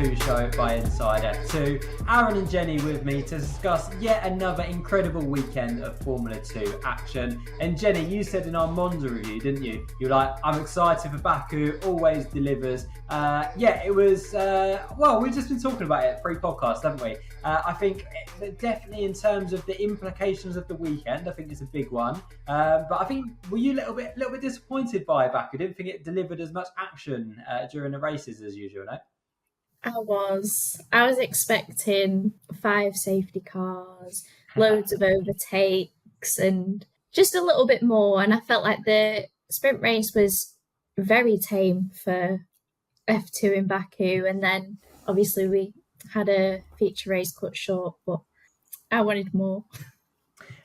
F2 show by Inside F2. Aaron and Jenny with me to discuss yet another incredible weekend of Formula 2 action. And Jenny, you said in our Monza review, didn't you? You were like, I'm excited for Baku, always delivers. It was, we've just been talking about it pre-podcast, haven't we? I think definitely in terms of the implications of the weekend, I think it's a big one. But I think, were you a little bit disappointed by Baku? Didn't think it delivered as much action during the races as usual, no? I was expecting 5 safety cars, loads of overtakes, and just a little bit more. And I felt like the sprint race was very tame for F2 in Baku. And then obviously we had a feature race cut short, but I wanted more.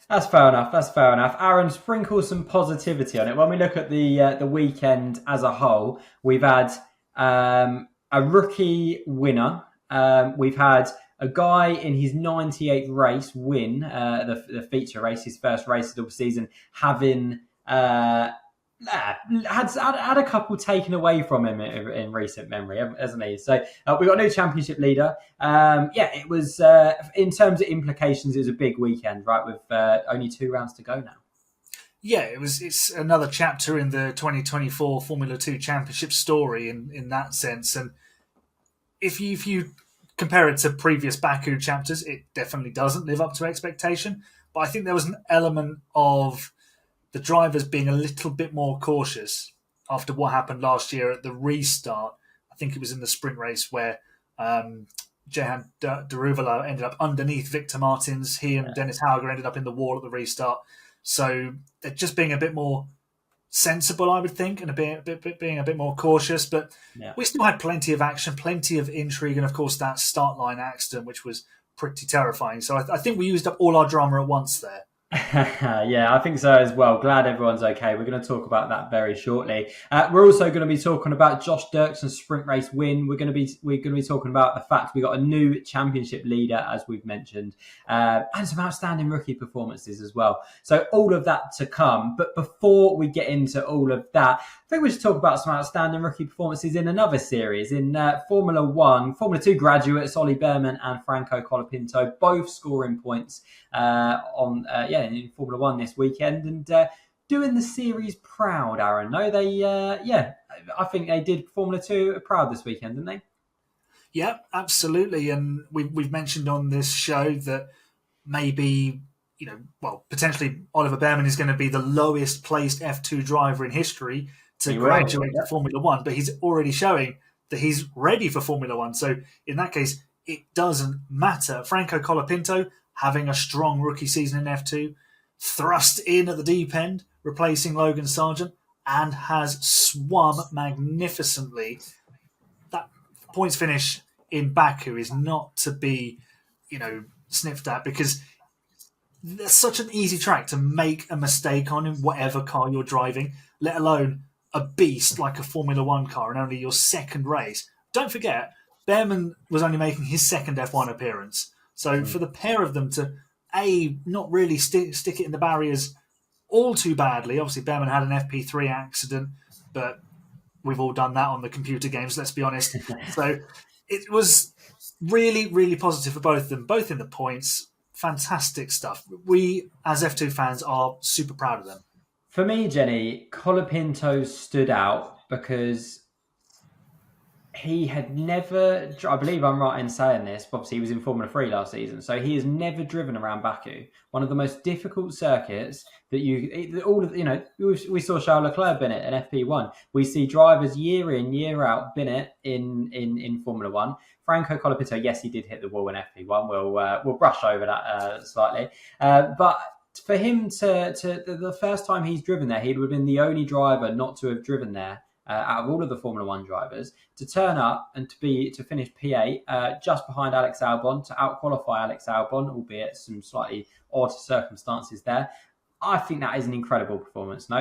That's fair enough. Aaron, sprinkle some positivity on it. When we look at the weekend as a whole, we've had a rookie winner. We've had a guy in his 98th race win the feature race, his first race of the season, having had a couple taken away from him in recent memory, hasn't he? So we got a new championship leader. It was in terms of implications, it was a big weekend, right? With only 2 rounds to go now. Yeah, it's another chapter in the 2024 Formula 2 Championship story in that sense. And if you compare it to previous Baku chapters, it definitely doesn't live up to expectation. But I think there was an element of the drivers being a little bit more cautious after what happened last year at the restart. I think it was in the sprint race where Jehan Daruvala ended up underneath Victor Martins. He and Dennis Hauger ended up in the wall at the restart. So they're just being a bit more sensible, I would think, and being a bit more cautious. But we still had plenty of action, plenty of intrigue, and of course that start line accident, which was pretty terrifying. So I think we used up all our drama at once there. Yeah, I think so as well. Glad everyone's okay. We're going to talk about that very shortly. We're also going to be talking about Josh Dirkson's sprint race win. We're going to be talking about the fact we got a new championship leader, as we've mentioned, and some outstanding rookie performances as well. So all of that to come. But before we get into all of that, I think we should talk about some outstanding rookie performances in another series in Formula 1. Formula 2 graduates Ollie Behrman and Franco Colapinto both scoring points in Formula 1 this weekend and doing the series proud, Aaron. No, I think they did Formula 2 proud this weekend, didn't they? Yeah, absolutely. And we've mentioned on this show that maybe, potentially Oliver Behrman is going to be the lowest placed F2 driver in history to graduate to Formula 1, but he's already showing that he's ready for Formula 1. So in that case, it doesn't matter. Franco Colapinto, having a strong rookie season in F2, thrust in at the deep end, replacing Logan Sargent, and has swum magnificently. That points finish in Baku is not to be, sniffed at, because there's such an easy track to make a mistake on in whatever car you're driving, let alone a beast like a Formula 1 car in only your second race. Don't forget, Behrman was only making his second F1 appearance. So for the pair of them to, not really stick it in the barriers all too badly. Obviously, Behrman had an FP3 accident, but we've all done that on the computer games, let's be honest. So it was really, really positive for both of them, both in the points. Fantastic stuff. We, as F2 fans, are super proud of them. For me, Jenny, Colapinto stood out because he had never, I believe I'm right in saying this, but obviously he was in Formula 3 last season, so he has never driven around Baku, one of the most difficult circuits that we saw Charles Leclerc bin it in FP1. We see drivers year in, year out bin it in Formula 1. Franco Colapinto, yes, he did hit the wall in FP1. We'll brush over that slightly. But for him to the first time he's driven there, he would have been the only driver not to have driven there out of all of the Formula 1 drivers, to turn up and to finish P8 just behind Alex Albon, to out-qualify Alex Albon, albeit some slightly odd circumstances there. I think that is an incredible performance. No,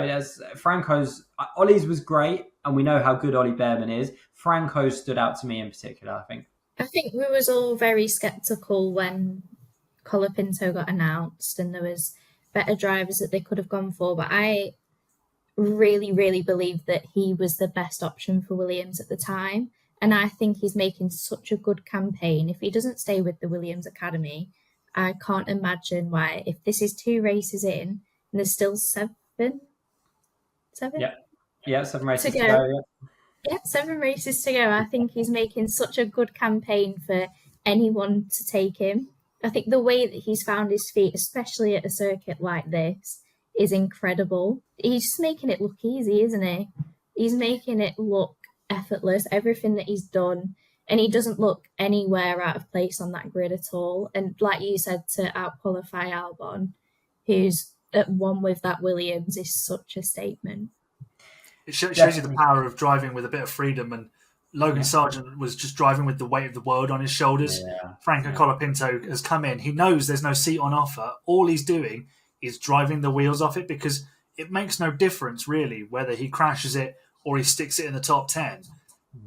Ollie's was great, and we know how good Ollie Behrman is. Franco's stood out to me in particular, I think. I think we was all very sceptical when Colapinto got announced and there was better drivers that they could have gone for, but I really, really believe that he was the best option for Williams at the time. And I think he's making such a good campaign. If he doesn't stay with the Williams Academy, I can't imagine why. If this is 2 races in and there's still seven Yeah, 7 races to to go. go. Yeah, 7 races to go. I think he's making such a good campaign for anyone to take him. I think the way that he's found his feet, especially at a circuit like this, is incredible. He's just making it look easy, isn't he? He's making it look effortless, everything that he's done. And he doesn't look anywhere out of place on that grid at all. And like you said, to out-qualify Albon, who's at one with that Williams, is such a statement. It shows you the power of driving with a bit of freedom. And Logan Sargent was just driving with the weight of the world on his shoulders. Yeah. Franco Colapinto has come in. He knows there's no seat on offer. All he's doing is driving the wheels off it, because it makes no difference, really, whether he crashes it or he sticks it in the top 10,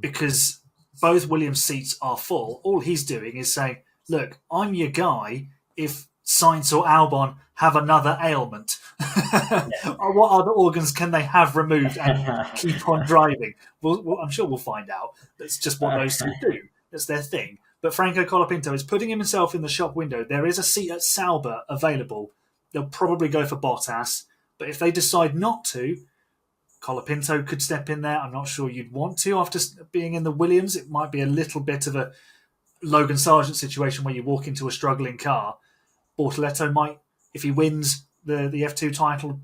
because both Williams' seats are full. All he's doing is saying, look, I'm your guy if Sainz or Albon have another ailment. What other organs can they have removed and keep on driving? Well, I'm sure we'll find out. That's just what those two do. That's their thing. But Franco Colapinto is putting himself in the shop window. There is a seat at Sauber available. They'll probably go for Bottas. But if they decide not to, Colapinto could step in there. I'm not sure you'd want to after being in the Williams. It might be a little bit of a Logan Sargent situation where you walk into a struggling car. Bortoletto might, if he wins the F2 title,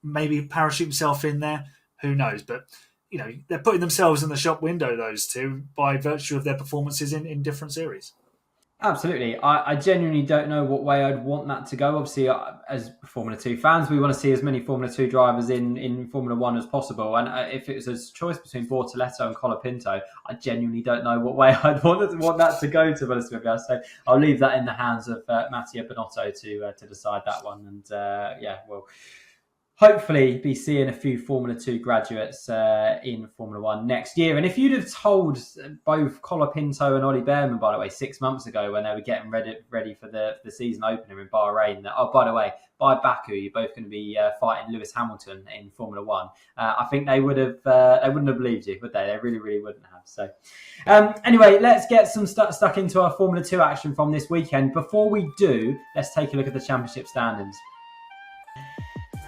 maybe parachute himself in there. Who knows? But, you know, they're putting themselves in the shop window, those two, by virtue of their performances in different series. Absolutely. I genuinely don't know what way I'd want that to go. Obviously, as Formula 2 fans, we want to see as many Formula 2 drivers in Formula 1 as possible. And if it was a choice between Bortoletto and Colapinto, I genuinely don't know what way I'd want that to go, to be honest with you. So I'll leave that in the hands of Mattia Binotto to decide that one. And we'll hopefully be seeing a few Formula 2 graduates in Formula 1 next year. And if you'd have told both Colapinto and Ollie Behrman, by the way, 6 months ago when they were getting ready for the season opener in Bahrain, that, oh, by the way, by Baku, you're both going to be fighting Lewis Hamilton in Formula 1, I think they wouldn't have believed you, would they? They really, really wouldn't have. So anyway, let's get some stuck into our Formula 2 action from this weekend. Before we do, let's take a look at the championship standings.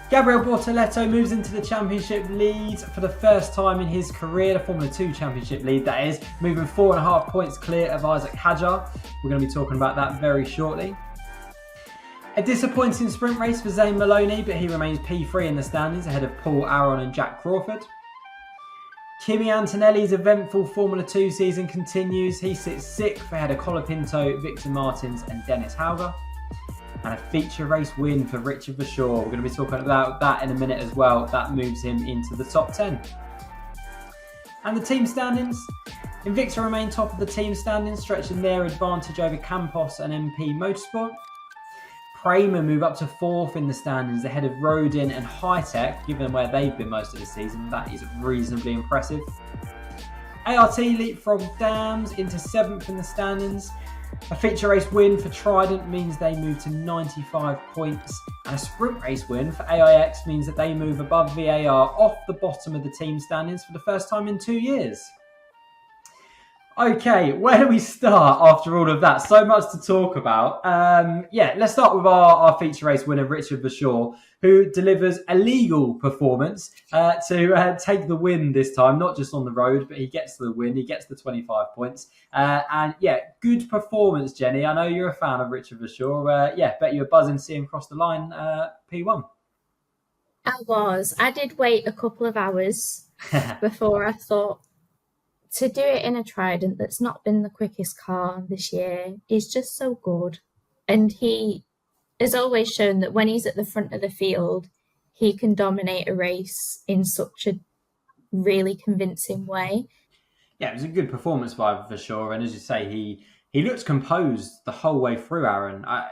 Gabriel Bortoletto moves into the championship lead for the first time in his career, the Formula 2 championship lead, that is, moving 4.5 points clear of Isaac Hadjar. We're going to be talking about that very shortly. A disappointing sprint race for Zane Maloney, but he remains P3 in the standings ahead of Paul Aron and Jack Crawford. Kimi Antonelli's eventful Formula 2 season continues. He sits 6th ahead of Colapinto, Victor Martins and Dennis Hauger. And a feature race win for Richard Verschoor. We're going to be talking about that in a minute as well. That moves him into the top 10. And the team standings. Invicta remain top of the team standings, stretching their advantage over Campos and MP Motorsport. Prema move up to 4th in the standings ahead of Rodin and Hitech, given where they've been most of the season. That is reasonably impressive. ART leapfrog Dams into 7th in the standings. A feature race win for Trident means they move to 95 points, and a sprint race win for AIX means that they move above VAR off the bottom of the team standings for the first time in 2 years. Okay, where do we start after all of that? So much to talk about. Let's start with our feature race winner, Richard Verschoor, who delivers a legal performance to take the win this time, not just on the road, but he gets the win, he gets the 25 points. Good performance, Jenny. I know you're a fan of Richard Verschoor. Bet you're buzzing to see him cross the line P1. I was. I did wait a couple of hours before I thought, to do it in a Trident that's not been the quickest car this year is just so good. And he has always shown that when he's at the front of the field, he can dominate a race in such a really convincing way. Yeah, it was a good performance by Verschoor. And as you say, he looks composed the whole way through, Aaron. I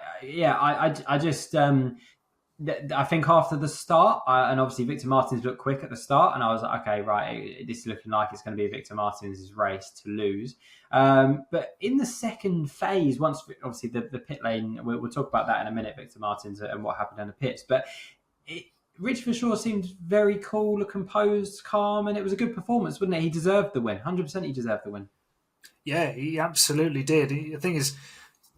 think after the start, and obviously Victor Martins looked quick at the start, and I was like, okay, right, this is looking like it's going to be Victor Martins' race to lose. But in the second phase, once obviously the pit lane, we'll talk about that in a minute, Victor Martins and what happened in the pits. But Rich Verschoor seemed very cool, composed, calm, and it was a good performance, wasn't it? He deserved the win. 100% he deserved the win. Yeah, he absolutely did. The thing is,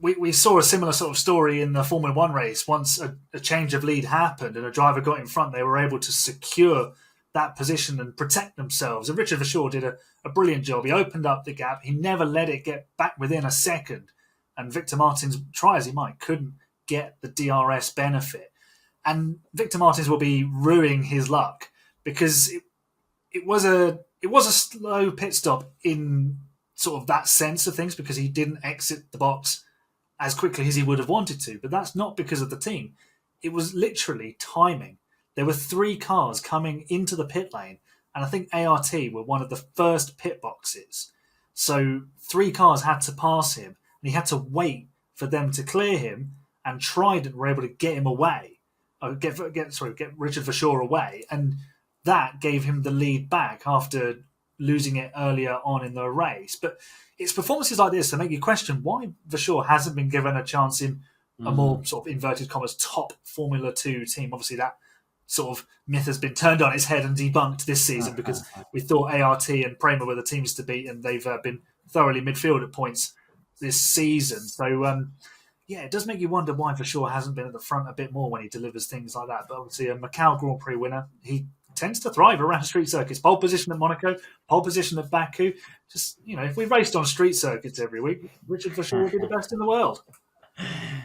we saw a similar sort of story in the Formula One race. Once a change of lead happened and a driver got in front, they were able to secure that position and protect themselves. And Richard Verschoor did a brilliant job. He opened up the gap. He never let it get back within a second. And Victor Martins, try as he might, couldn't get the DRS benefit. And Victor Martins will be ruining his luck because it was a slow pit stop in sort of that sense of things because he didn't exit the box as quickly as he would have wanted to. But that's not because of the team. It was literally timing. There were 3 cars coming into the pit lane, and I think ART were one of the first pit boxes. So 3 cars had to pass him, and he had to wait for them to clear him, and Trident were able to get him away, get Richard Verschoor away, and that gave him the lead back after losing it earlier on in the race. But it's performances like this that make you question why Verschoor hasn't been given a chance in a more sort of inverted commas top Formula 2 team. Obviously, that sort of myth has been turned on its head and debunked this season because we thought ART and Prema were the teams to beat, and they've been thoroughly midfield at points this season. So, yeah, it does make you wonder why Verschoor hasn't been at the front a bit more when he delivers things like that. But obviously, a Macau Grand Prix winner, he tends to thrive around street circuits. Pole position at Monaco, pole position at Baku. Just, if we raced on street circuits every week, Richard Verschoor would be the best in the world.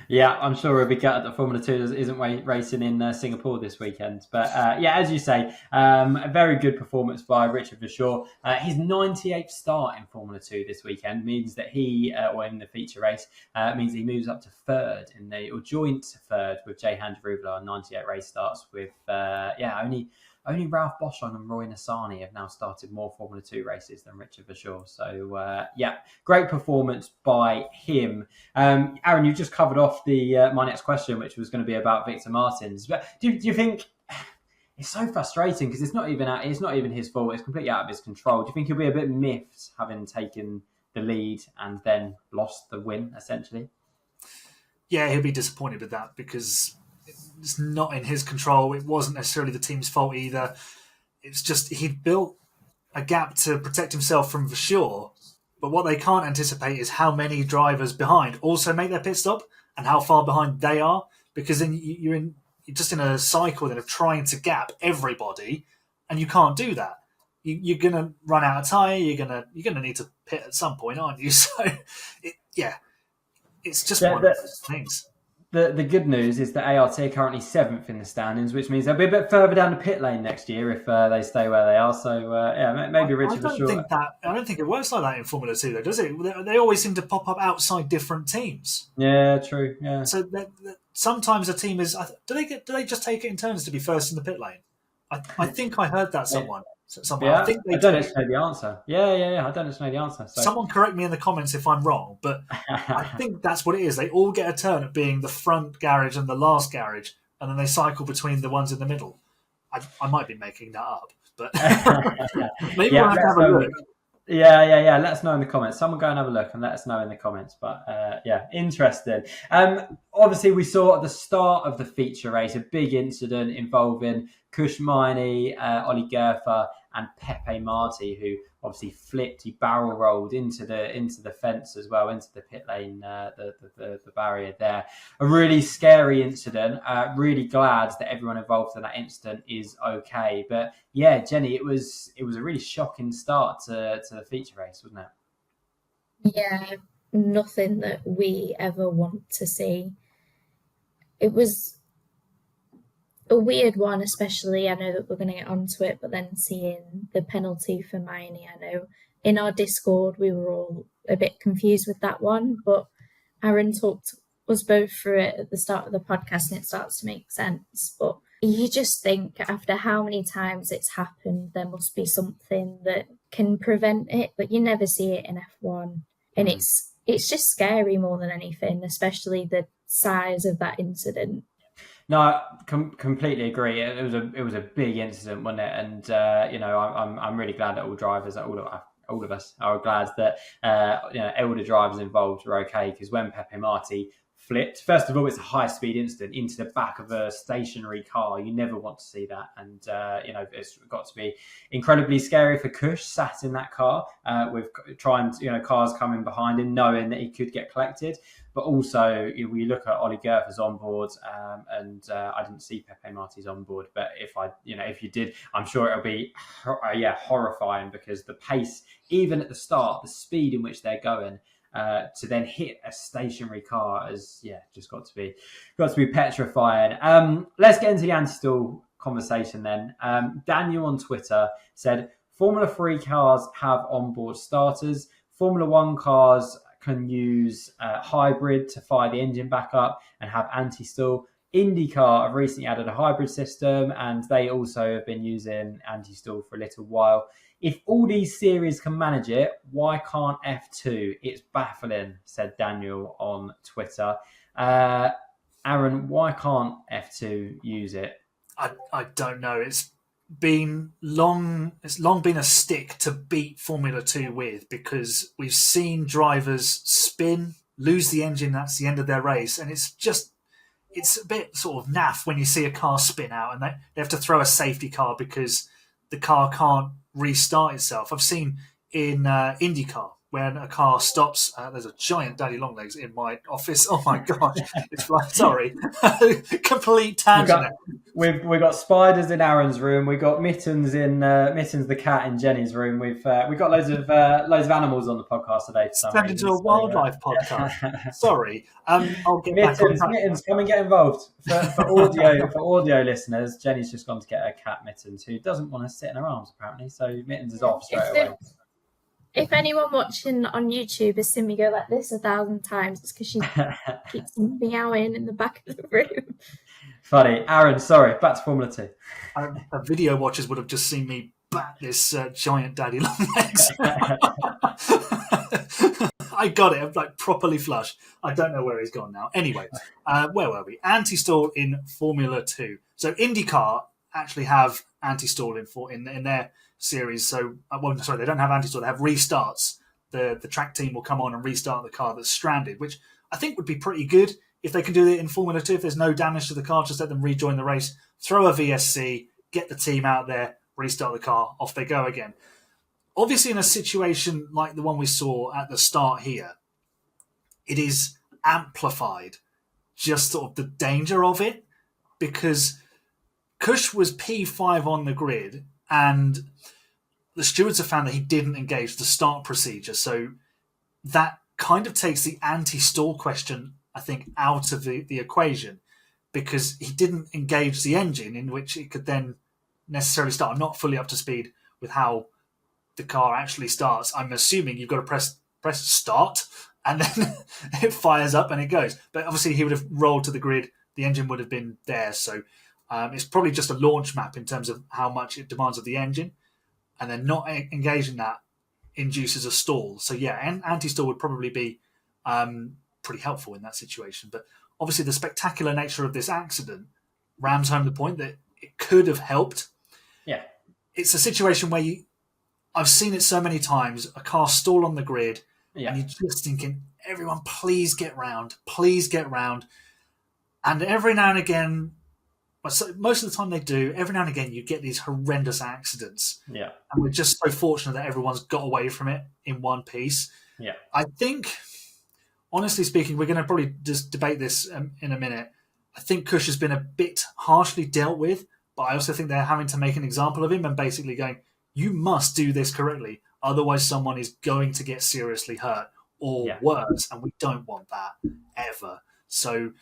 Yeah, I'm sure he'll be gutted that Formula 2 isn't racing in Singapore this weekend. But yeah, as you say, a very good performance by Richard Verschoor. His 98th start in Formula 2 this weekend means that or in the feature race, means he moves up to third or joint third with Jehan Deruvla on 98 race starts with, only Ralph Boschon and Roy Nassani have now started more Formula 2 races than Richard Verschoor. So, great performance by him. Aaron, you've just covered off my next question, which was going to be about Victor Martins. But do you think it's so frustrating because it's not even his fault. It's completely out of his control. Do you think he'll be a bit miffed having taken the lead and then lost the win, essentially? Yeah, he'll be disappointed with that because it's not in his control. It wasn't necessarily the team's fault either. It's just he'd built a gap to protect himself from Verschoor, but what they can't anticipate is how many drivers behind also make their pit stop and how far behind they are, because then you're just in a cycle then of trying to gap everybody, and you can't do that. You're going to run out of tyre. You're going to need to pit at some point, aren't you? So, it's just one of those things. The good news is that ART are currently 7th in the standings, which means they'll be a bit further down the pit lane next year if they stay where they are. So, maybe Richard Verschoor. I don't think it works like that in Formula 2, though, does it? They always seem to pop up outside different teams. Yeah, true. Yeah. So sometimes a team is. Do they just take it in turns to be first in the pit lane? I think I heard that somewhere. Yeah, I don't actually know the answer. Yeah. I don't actually know the answer. So. Someone correct me in the comments if I'm wrong, but I think that's what it is. They all get a turn at being the front garage and the last garage, and then they cycle between the ones in the middle. I might be making that up, but maybe we'll have a look. Yeah. Let us know in the comments. Someone go and have a look and let us know in the comments. But interesting. Obviously, we saw at the start of the feature race a big incident involving Kush Maini, Ollie Gerfer, and Pepe Marti, who obviously flipped. He barrel rolled into the fence as well, into the pit lane, the barrier there. A really scary incident. Really glad that everyone involved in that incident is okay. But yeah, Jenny, it was a really shocking start to the feature race, wasn't it? Yeah, nothing that we ever want to see. It was a weird one, especially, I know that we're going to get onto it, but then seeing the penalty for Maini, I know in our Discord we were all a bit confused with that one, but Aaron talked us both through it at the start of the podcast and it starts to make sense. But you just think after how many times it's happened, there must be something that can prevent it, but you never see it in F1. And it's just scary more than anything, especially the size of that incident. No, I completely agree. It was a big incident, wasn't it? And I'm really glad that all drivers, all of us, are glad that elder drivers involved were okay. Because when Pepe Marti flipped. First of all, it's a high-speed incident into the back of a stationary car. You never want to see that. And, it's got to be incredibly scary for Kush sat in that car with cars coming behind him, knowing that he could get collected. But also, we look at Ollie Gerfer's onboard, and I didn't see Pepe Marti's onboard. But if you did, I'm sure it'll be, horrifying, because the pace, even at the start, the speed in which they're going, to then hit a stationary car just got to be petrifying. Let's get into the anti-stall conversation then. Daniel on Twitter said, Formula 3 cars have onboard starters. Formula 1 cars can use hybrid to fire the engine back up and have anti-stall. IndyCar have recently added a hybrid system, and they also have been using anti-stall for a little while. If all these series can manage it, why can't F2? It's baffling, said Daniel on Twitter. Aaron, why can't F2 use it? I don't know. It's long been a stick to beat Formula 2 with, because we've seen drivers spin, lose the engine, that's the end of their race, and it's a bit sort of naff when you see a car spin out and they have to throw a safety car because the car can't restart itself. I've seen in IndyCar, when a car stops, there's a giant daddy long legs in my office. Oh my gosh, it's like, sorry, complete tangent. We've got spiders in Aaron's room. We've got Mittens the cat in Jenny's room. We've got loads of animals on the podcast today. Turned into a wildlife podcast. Sorry, I'll get Mittens, back on Mittens, come and get involved. For audio listeners, Jenny's just gone to get her cat Mittens, who doesn't want to sit in her arms apparently. So Mittens is off straight away. If anyone watching on YouTube has seen me go like this 1,000 times, it's because she keeps meowing in the back of the room. Funny. Aaron, sorry, back to Formula 2. Video watchers would have just seen me bat this giant daddy long legs. I got it. I'm like properly flush. I don't know where he's gone now. Anyway, where were we? Anti-stall in Formula 2. So IndyCar actually have anti-stall in their series. So, they don't have anti-stall. They have restarts. The track team will come on and restart the car that's stranded, which I think would be pretty good if they can do it in Formula 2. If there's no damage to the car, just let them rejoin the race, throw a VSC, get the team out there, restart the car, off they go again. Obviously, in a situation like the one we saw at the start here, it is amplified, just sort of the danger of it, because Kush was P5 on the grid, and the stewards have found that he didn't engage the start procedure. So that kind of takes the anti-stall question, I think, out of the equation, because he didn't engage the engine in which it could then necessarily start. I'm not fully up to speed with how the car actually starts. I'm assuming you've got to press start and then it fires up and it goes. But obviously he would have rolled to the grid. The engine would have been there. So it's probably just a launch map in terms of how much it demands of the engine. And then not engaging that induces a stall. So yeah, anti-stall would probably be pretty helpful in that situation. But obviously the spectacular nature of this accident rams home the point that it could have helped. Yeah. It's a situation where I've seen it so many times, a car stall on the grid, and you're just thinking, everyone, please get round. And every now and again, most of the time they do, every now and again you get these horrendous accidents. Yeah. And we're just so fortunate that everyone's got away from it in one piece. Yeah. I think, honestly speaking, we're going to probably just debate this in a minute. I think Kush has been a bit harshly dealt with, but I also think they're having to make an example of him and basically going, you must do this correctly, otherwise someone is going to get seriously hurt or worse, and we don't want that ever. So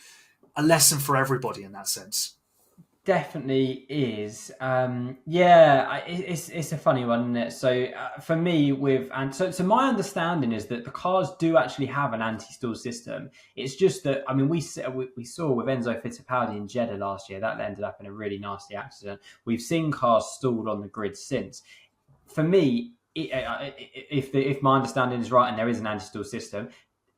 a lesson for everybody in that sense. Definitely is. It's a funny one, isn't it? So for me, so my understanding is that the cars do actually have an anti-stall system. It's just that, I mean, we saw with Enzo Fittipaldi in Jeddah last year, that ended up in a really nasty accident. We've seen cars stalled on the grid since. For me, if my understanding is right and there is an anti-stall system,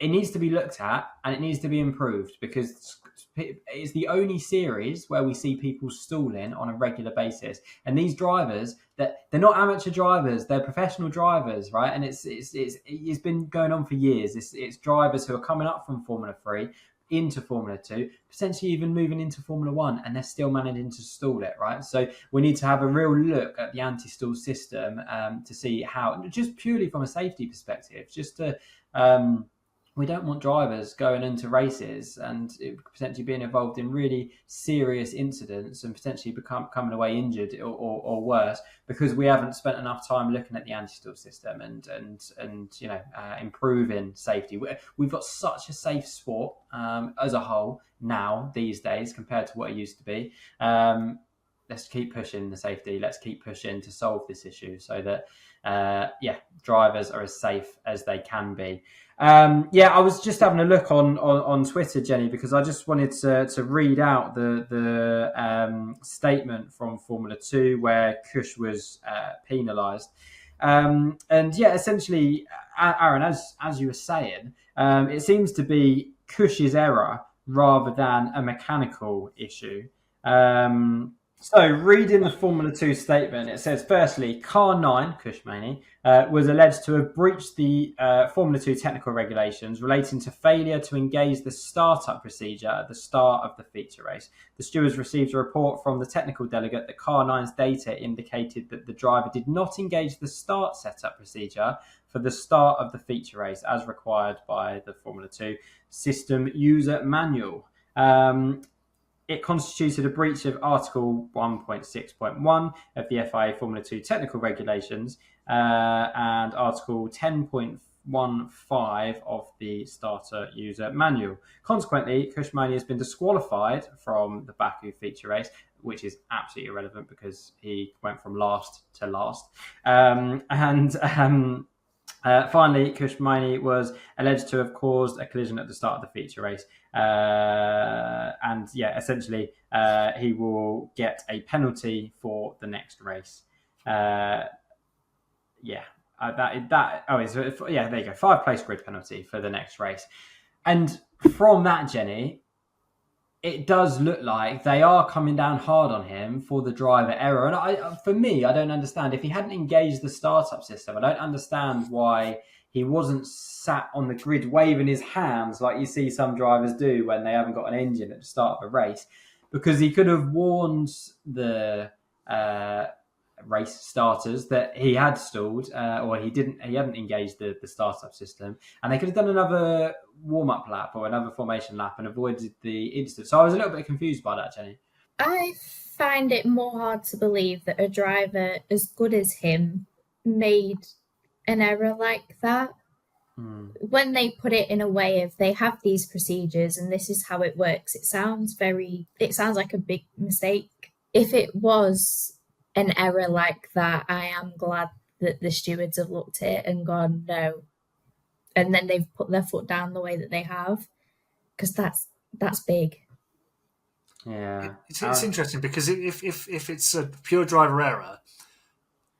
it needs to be looked at and it needs to be improved, because it's the only series where we see people stalling on a regular basis. And these drivers, they're not amateur drivers, they're professional drivers, right? And it's been going on for years. It's drivers who are coming up from Formula 3 into Formula 2, potentially even moving into Formula 1, and they're still managing to stall it, right? So we need to have a real look at the anti-stall system to see how, just purely from a safety perspective, just to... we don't want drivers going into races and potentially being involved in really serious incidents and potentially coming away injured or worse because we haven't spent enough time looking at the anti-stall system and improving safety. We've got such a safe sport as a whole now these days compared to what it used to be. Let's keep pushing the safety. Let's keep pushing to solve this issue so that drivers are as safe as they can be. I was just having a look on Twitter, Jenny, because I just wanted to read out the statement from Formula 2 where Kush was penalised. Essentially, Aaron, as you were saying, it seems to be Kush's error rather than a mechanical issue. So, reading the Formula 2 statement, it says, firstly, Car 9, Kushmani, was alleged to have breached the Formula 2 technical regulations relating to failure to engage the startup procedure at the start of the feature race. The stewards received a report from the technical delegate that Car 9's data indicated that the driver did not engage the start setup procedure for the start of the feature race as required by the Formula 2 system user manual. It constituted a breach of Article 1.6.1 of the FIA Formula 2 technical regulations and Article 10.15 of the starter user manual. Consequently, Kushmani has been disqualified from the Baku feature race, which is absolutely irrelevant because he went from last to last. Finally, Kushmani was alleged to have caused a collision at the start of the feature race. Essentially, he will get a penalty for the next race. There you go. 5 place grid penalty for the next race. And from that, Jenny, it does look like they are coming down hard on him for the driver error. And I don't understand. If he hadn't engaged the startup system, I don't understand why he wasn't sat on the grid waving his hands like you see some drivers do when they haven't got an engine at the start of a race. Because he could have warned the race starters that he had stalled or he hadn't engaged the startup system, and they could have done another warm-up lap or another formation lap and avoided the incident. So I was a little bit confused by that, Jenny. I find it more hard to believe that a driver as good as him made an error like that. When they put it in a way of they have these procedures and this is how it works, it sounds like a big mistake. If it was an error like that, I am glad that the stewards have looked at it and gone, no. And then they've put their foot down the way that they have, because that's big. Yeah. It's interesting because if it's a pure driver error,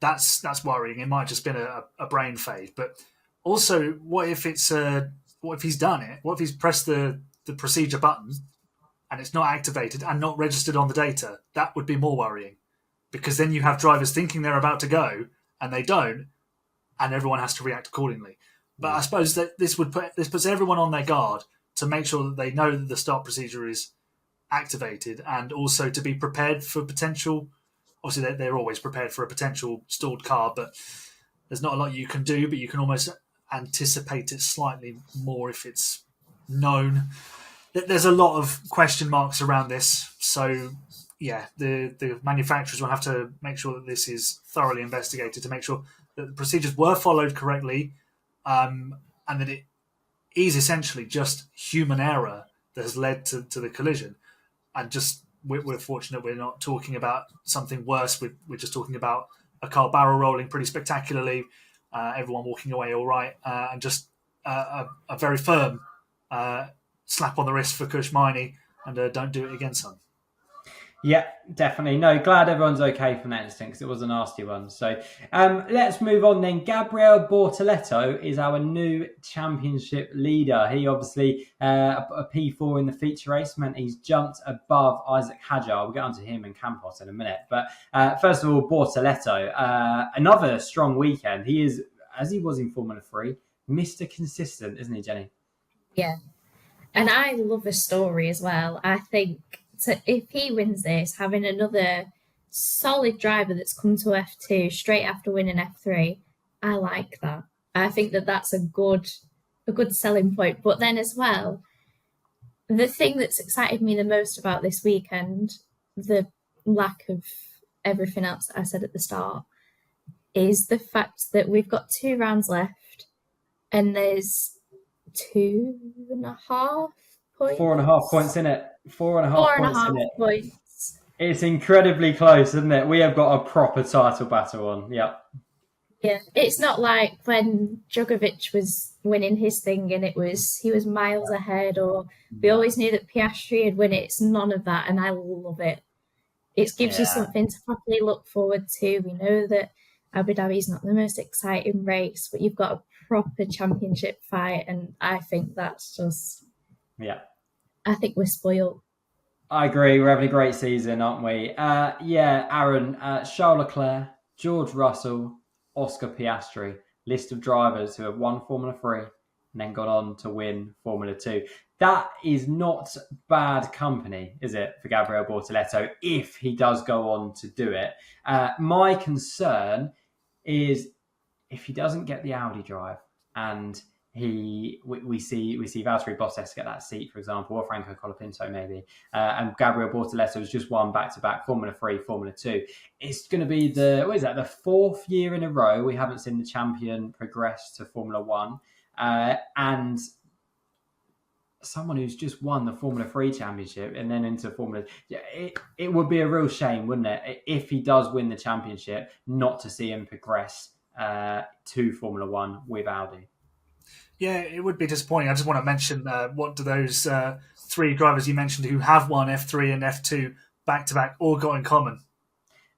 that's worrying. It might just been a brain fade. But also, what if he's done it? What if he's pressed the procedure button and it's not activated and not registered on the data? That would be more worrying. Because then you have drivers thinking they're about to go and they don't, and everyone has to react accordingly. But I suppose that this puts everyone on their guard to make sure that they know that the start procedure is activated, and also to be prepared for potential. Obviously, they're always prepared for a potential stalled car, but there's not a lot you can do. But you can almost anticipate it slightly more if it's known. There's a lot of question marks around this, so. Yeah, the manufacturers will have to make sure that this is thoroughly investigated to make sure that the procedures were followed correctly, and that it is essentially just human error that has led to the collision. And just we're fortunate we're not talking about something worse. We're just talking about a car barrel rolling pretty spectacularly, everyone walking away all right, and just a very firm slap on the wrist for Kushmani, and don't do it again, son. Yeah, definitely. No, glad everyone's okay from that incident because it was a nasty one. So let's move on then. Gabriele Bortoleto is our new championship leader. He obviously, a P4 in the feature race meant he's jumped above Isaac Hadjar. We'll get onto him and Campos in a minute. But first of all, Bortoleto, another strong weekend. He is, as he was in Formula 3, Mr. Consistent, isn't he, Jenny? Yeah. And I love a story as well. I think if he wins this, having another solid driver that's come to F2 straight after winning F3, I like that. I think that that's a good selling point. But then as well, the thing that's excited me the most about this weekend, the lack of everything else that I said at the start, is the fact that we've got 2 rounds left and there's 2.5 points. 4.5 points in it. 4.5 points in it. Points. It's incredibly close, isn't it? We have got a proper title battle on. Yep. Yeah, it's not like when Djokovic was winning his thing and he was miles ahead, or we always knew that Piastri had won it. It's none of that, and I love it. It gives you something to properly look forward to. We know that Abu Dhabi is not the most exciting race, but you've got a proper championship fight, and I think that's just... Yeah. I think we're spoiled. I agree. We're having a great season, aren't we? Aaron, Charles Leclerc, George Russell, Oscar Piastri, list of drivers who have won Formula 3 and then gone on to win Formula 2. That is not bad company, is it, for Gabriel Bortoleto, if he does go on to do it? My concern is if he doesn't get the Audi drive and we see Valtteri Bottas get that seat, for example, or Franco Colapinto maybe, and Gabriel Bortoleto has just won back-to-back Formula 3, Formula 2. It's going to be the 4th year in a row we haven't seen the champion progress to Formula 1, and someone who's just won the Formula 3 championship and then into Formula... It would be a real shame, wouldn't it, if he does win the championship, not to see him progress to Formula 1 with Audi. Yeah, it would be disappointing. I just want to mention what do those 3 drivers you mentioned who have won F3 and F2 back-to-back all got in common?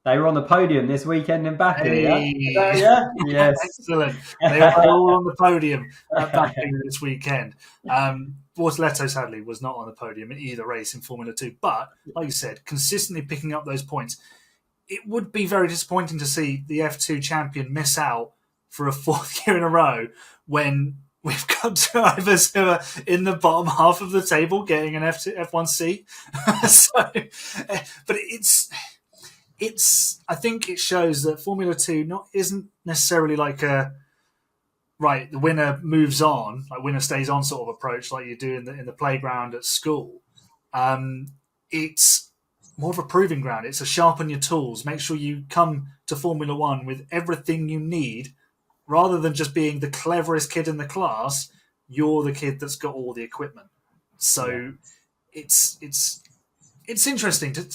They were on the podium this weekend in Baku, Hey. yeah? Yes. Excellent. They were all on the podium at Baku this weekend. Bortoleto, sadly, was not on the podium in either race in Formula 2. But, like you said, consistently picking up those points. It would be very disappointing to see the F2 champion miss out for a 4th year in a row when we've got drivers who are in the bottom half of the table getting an F1 seat. But it's. I think it shows that Formula 2 isn't necessarily like a right. The winner moves on, like winner stays on sort of approach, like you do in the playground at school. It's more of a proving ground. It's a sharpen your tools. Make sure you come to Formula 1 with everything you need. Rather than just being the cleverest kid in the class, you're the kid that's got all the equipment. So it's interesting to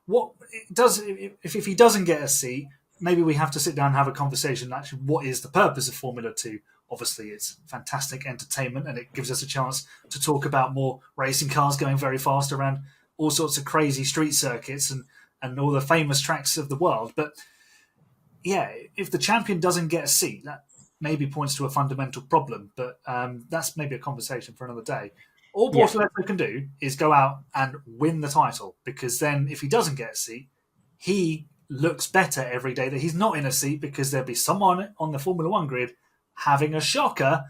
what it does. If he doesn't get a seat, maybe we have to sit down and have a conversation. Actually, what is the purpose of Formula 2? Obviously, it's fantastic entertainment, and it gives us a chance to talk about more racing cars going very fast around all sorts of crazy street circuits and all the famous tracks of the world. But yeah, if the champion doesn't get a seat, that maybe points to a fundamental problem, but that's maybe a conversation for another day. All Bortoleto can do is go out and win the title, because then if he doesn't get a seat, he looks better every day that he's not in a seat, because there'll be someone on the Formula 1 grid having a shocker,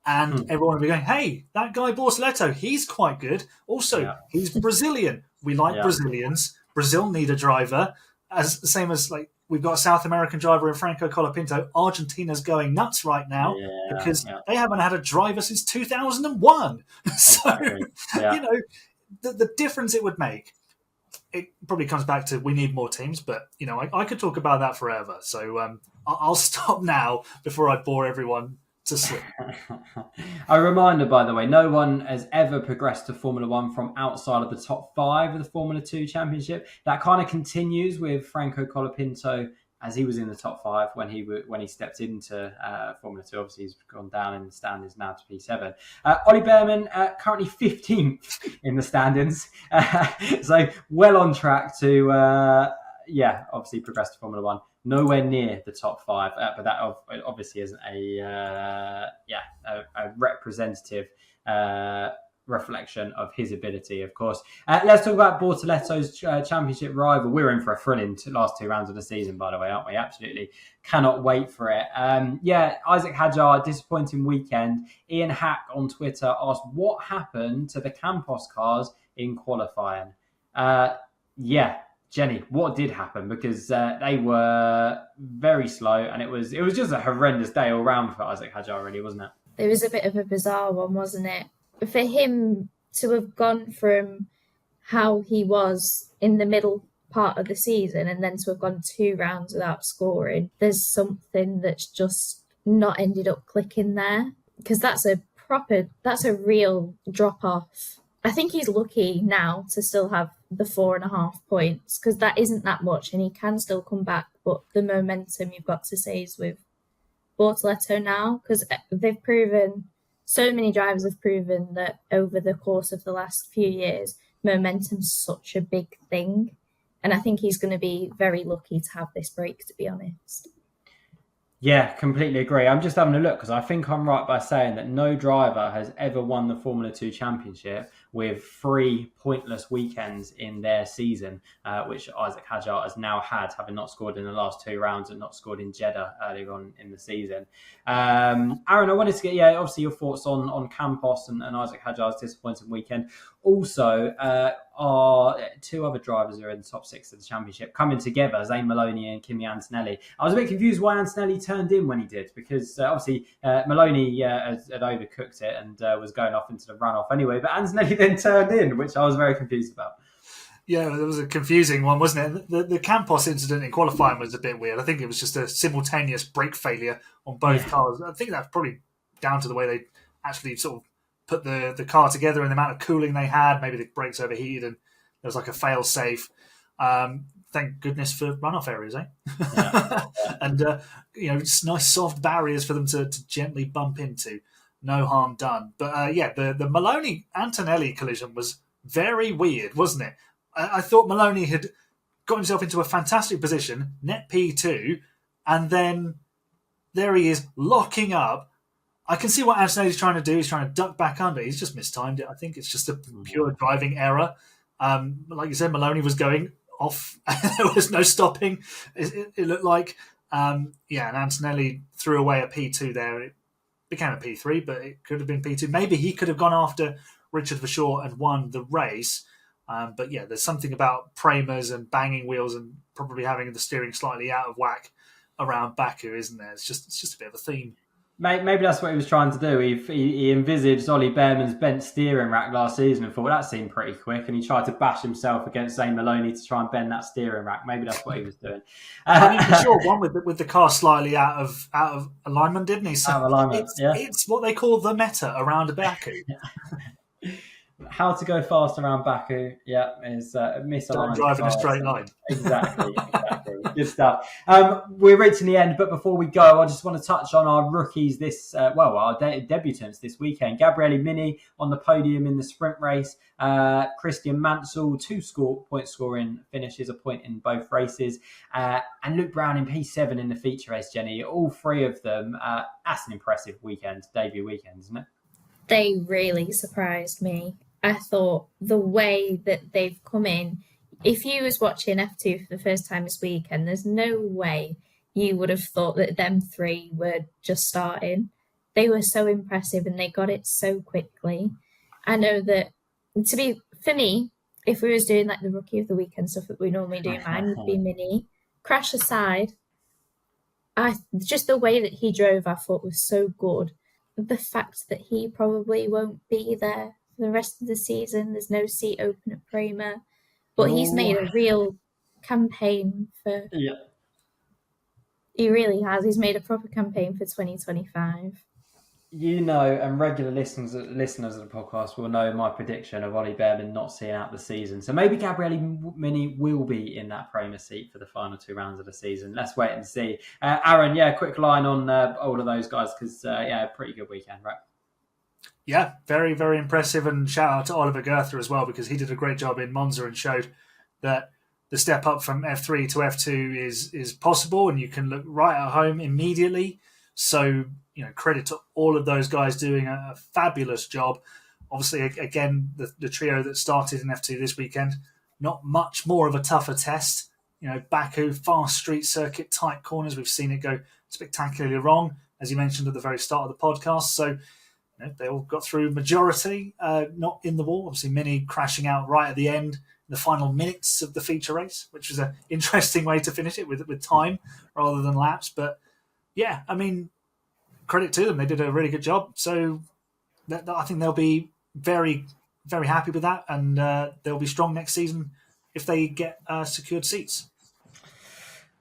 and everyone will be going, hey, that guy Bortoleto, he's quite good. Also, he's Brazilian. We like Brazilians. Brazil need a driver, as the same as like we've got a South American driver in Franco Colapinto. Argentina's going nuts right now because they haven't had a driver since 2001. Exactly. So, the difference it would make, it probably comes back to we need more teams, but, I could talk about that forever. So I'll stop now before I bore everyone to sleep. A reminder, by the way, no one has ever progressed to Formula 1 from outside of the top 5 of the Formula 2 Championship. That kind of continues with Franco Colapinto, as he was in the top 5 when he stepped into Formula 2. Obviously, he's gone down in the standings now to P7. Ollie Behrman, currently 15th in the standings. So well on track to, obviously progress to Formula 1. Nowhere near the top 5, but that obviously isn't a representative reflection of his ability, of course. Let's talk about Bortoletto's championship rival. We're in for a thrilling last 2 rounds of the season, by the way, aren't we? Absolutely cannot wait for it. Isaac Hadjar, disappointing weekend. Ian Hack on Twitter asked, what happened to the Campos cars in qualifying? Jenny, what did happen? Because they were very slow, and it was just a horrendous day all round for Isaac Hadjar, really, wasn't it? It was a bit of a bizarre one, wasn't it? For him to have gone from how he was in the middle part of the season and then to have gone 2 rounds without scoring, there's something that's just not ended up clicking there, because that's a real drop off. I think he's lucky now to still have the 4.5 points, because that isn't that much and he can still come back. But the momentum, you've got to say, is with Bortoletto now, because they've proven, so many drivers have proven that over the course of the last few years, momentum's such a big thing. And I think he's going to be very lucky to have this break, to be honest. Yeah, completely agree. I'm just having a look because I think I'm right by saying that no driver has ever won the Formula 2 Championship with 3 pointless weekends in their season, which Isaac Hadjar has now had, having not scored in the last 2 rounds and not scored in Jeddah earlier on in the season. Aaron, I wanted to get, obviously your thoughts on Campos and Isaac Hadjar's disappointing weekend. Also, our 2 other drivers who are in the top 6 of the championship coming together, Zane Maloney and Kimi Antonelli. I was a bit confused why Antonelli turned in when he did, because obviously Maloney had overcooked it and was going off into the runoff anyway, but Antonelli then turned in, which I was very confused about. Yeah, it was a confusing one, wasn't it? The Campos incident in qualifying was a bit weird. I think it was just a simultaneous brake failure on both cars. I think that's probably down to the way they actually sort of put the car together and the amount of cooling they had. Maybe the brakes overheated and there was like a fail safe. Thank goodness for runoff areas, eh? Yeah. And it's nice soft barriers for them to gently bump into. No harm done. But the Maloney Antonelli collision was very weird, wasn't it? I thought Maloney had got himself into a fantastic position, net P2, and then there he is locking up. I can see what Antonelli's trying to do. He's trying to duck back under. He's just mistimed it. I think it's just a pure driving error. Like you said, Maloney was going off. There was no stopping, it looked like. And Antonelli threw away a P2 there. It became a P3, but it could have been P2. Maybe he could have gone after Richard Verschoor and won the race. But there's something about Premers and banging wheels and probably having the steering slightly out of whack around Baku, isn't there? It's just a bit of a theme. Maybe that's what he was trying to do. He envisaged Ollie Behrman's bent steering rack last season and thought, well, that seemed pretty quick. And he tried to bash himself against Zane Maloney to try and bend that steering rack. Maybe that's what he was doing. I mean, for sure, one with the car slightly out of alignment, didn't he? So out of alignment, it's what they call the meta around Baku. How to go fast around Baku, is misaligned. Don't drive in a straight line. Exactly. Good stuff. We're reaching the end, but before we go, I just want to touch on our rookies our debutants this weekend. Gabriele Mini on the podium in the sprint race. Christian Mansell, 2 point scoring finishes, a point in both races. And Luke Brown in P7 in the feature race, Jenny. All 3 of them, that's an impressive debut weekend, isn't it? They really surprised me. I thought the way that they've come in, if you was watching F2 for the first time this weekend, there's no way you would have thought that them 3 were just starting. They were so impressive and they got it so quickly. I know that, for me, if we was doing like the rookie of the weekend stuff that we normally do, mine would be Mini. Crash aside, just the way that he drove, I thought was so good. The fact that he probably won't be there for the rest of the season, there's no seat open at Prema, but he's made a real campaign for... Yeah. He really has. He's made a proper campaign for 2025. And regular listeners of the podcast will know my prediction of Ollie Behrman not seeing out the season. So maybe Gabriele Mini will be in that Prema seat for the final 2 rounds of the season. Let's wait and see. Aaron, quick line on all of those guys, because, pretty good weekend, right? Yeah, very, very impressive. And shout out to Oliver Goethe as well, because he did a great job in Monza and showed that the step up from F3 to F2 is possible and you can look right at home immediately. So, credit to all of those guys doing a fabulous job Obviously, again, the trio that started in F2 this weekend, not much more of a tougher test. Baku, fast street circuit, tight corners. We've seen it go spectacularly wrong, as you mentioned at the very start of the podcast. So they all got through majority, not in the wall. Obviously, many crashing out right at the end, the final minutes of the feature race, which was an interesting way to finish it with time rather than laps. But yeah, I mean, credit to them. They did a really good job. So I think they'll be very, very happy with that, and they'll be strong next season if they get secured seats.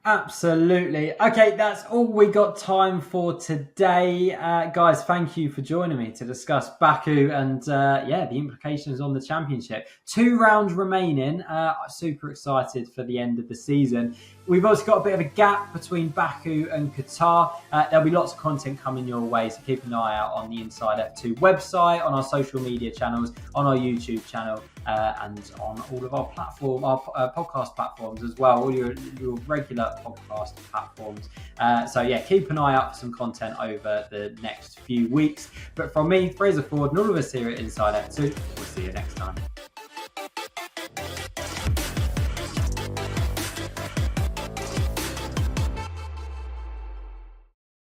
Absolutely. Okay, that's all we got time for today. Guys, thank you for joining me to discuss Baku and the implications on the championship. 2 rounds remaining. Super excited for the end of the season. We've also got a bit of a gap between Baku and Qatar. There'll be lots of content coming your way, so keep an eye out on the Inside F2 website, on our social media channels, on our YouTube channel, and on all of our podcast platforms as well, all your regular podcast platforms. Keep an eye out for some content over the next few weeks. But from me, Fraser Ford, and all of us here at Inside F2, we'll see you next time.